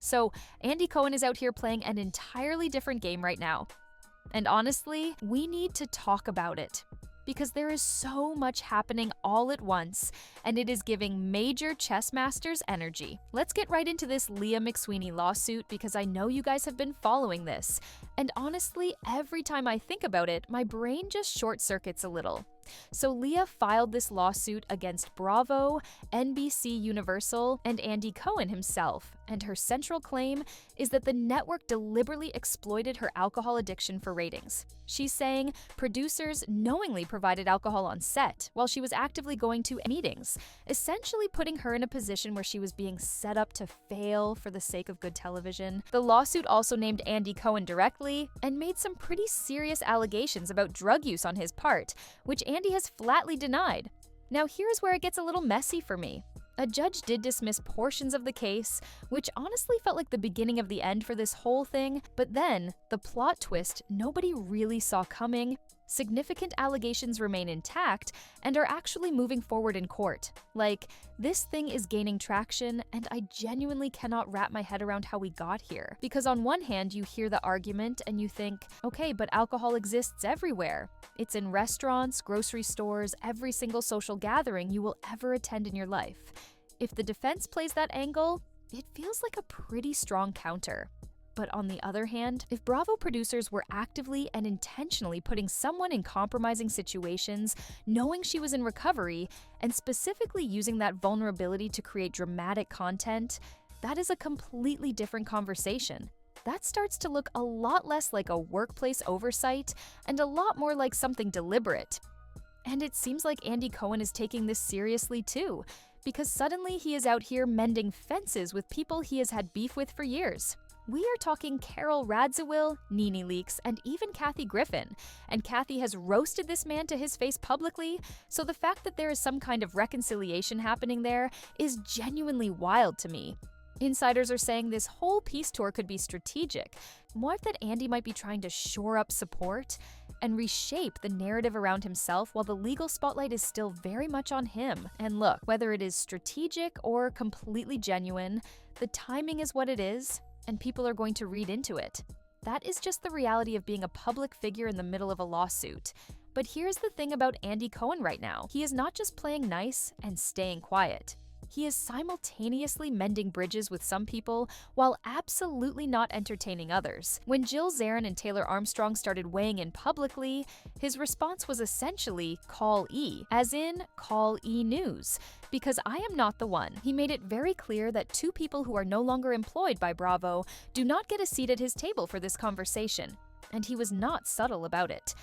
So Andy Cohen is out here playing an entirely different game right now. And honestly, we need to talk about it. Because there is so much happening all at once, and it is giving major chess masters energy. Let's get right into this Leah McSweeney lawsuit because I know you guys have been following this. And honestly, every time I think about it, my brain just short circuits a little. So Leah filed this lawsuit against Bravo, NBC Universal, and Andy Cohen himself, and her central claim is that the network deliberately exploited her alcohol addiction for ratings. She's saying producers knowingly provided alcohol on set while she was actively going to meetings, essentially putting her in a position where she was being set up to fail for the sake of good television. The lawsuit also named Andy Cohen directly and made some pretty serious allegations about drug use on his part, which Andy has flatly denied. Now here's where it gets a little messy for me. A judge did dismiss portions of the case, which honestly felt like the beginning of the end for this whole thing, but then, the plot twist nobody really saw coming. Significant allegations remain intact and are actually moving forward in court. Like, this thing is gaining traction, and I genuinely cannot wrap my head around how we got here. Because on one hand, you hear the argument and you think, okay, but alcohol exists everywhere. It's in restaurants, grocery stores, every single social gathering you will ever attend in your life. If the defense plays that angle, it feels like a pretty strong counter. But on the other hand, if Bravo producers were actively and intentionally putting someone in compromising situations, knowing she was in recovery, and specifically using that vulnerability to create dramatic content, that is a completely different conversation. That starts to look a lot less like a workplace oversight and a lot more like something deliberate. And it seems like Andy Cohen is taking this seriously too, because suddenly he is out here mending fences with people he has had beef with for years. We are talking Carol Radziwill, Nene Leakes, and even Kathy Griffin. And Kathy has roasted this man to his face publicly, so the fact that there is some kind of reconciliation happening there is genuinely wild to me. Insiders are saying this whole peace tour could be strategic, more that Andy might be trying to shore up support and reshape the narrative around himself while the legal spotlight is still very much on him. And look, whether it is strategic or completely genuine, the timing is what it is, and people are going to read into it. That is just the reality of being a public figure in the middle of a lawsuit. But here's the thing about Andy Cohen right now. He is not just playing nice and staying quiet. He is simultaneously mending bridges with some people while absolutely not entertaining others. When Jill Zarin and Taylor Armstrong started weighing in publicly, his response was essentially call E, as in call E News, because I am not the one. He made it very clear that two people who are no longer employed by Bravo do not get a seat at his table for this conversation, and he was not subtle about it.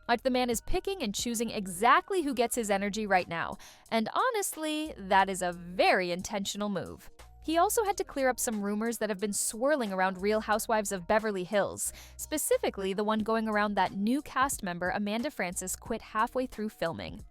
Like the man is picking and choosing exactly who gets his energy right now, and honestly, that is a very intentional move. He also had to clear up some rumors that have been swirling around Real Housewives of Beverly Hills, specifically the one going around that new cast member Amanda Francis quit halfway through filming.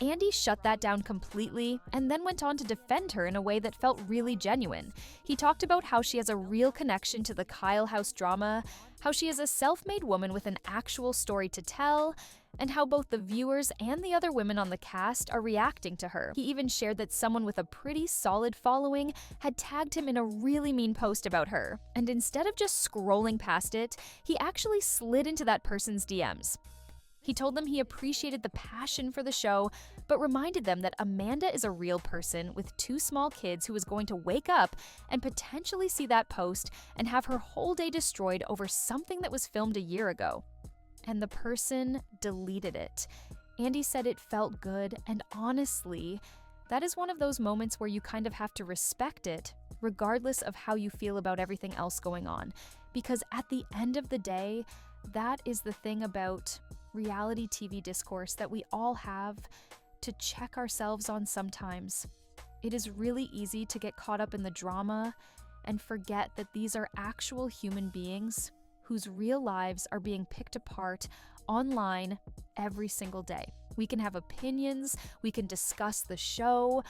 Andy shut that down completely and then went on to defend her in a way that felt really genuine. He talked about how she has a real connection to the Kyle House drama, how she is a self-made woman with an actual story to tell, and how both the viewers and the other women on the cast are reacting to her. He even shared that someone with a pretty solid following had tagged him in a really mean post about her, and instead of just scrolling past it, he actually slid into that person's DMs. He told them he appreciated the passion for the show, but reminded them that Amanda is a real person with two small kids who is going to wake up and potentially see that post and have her whole day destroyed over something that was filmed a year ago. And the person deleted it. Andy said it felt good, and honestly, that is one of those moments where you kind of have to respect it, regardless of how you feel about everything else going on. Because at the end of the day, that is the thing about reality TV discourse that we all have to check ourselves on sometimes. It is really easy to get caught up in the drama and forget that these are actual human beings whose real lives are being picked apart online every single day. We can have opinions, we can discuss the show,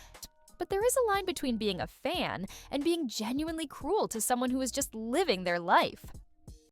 but there is a line between being a fan and being genuinely cruel to someone who is just living their life.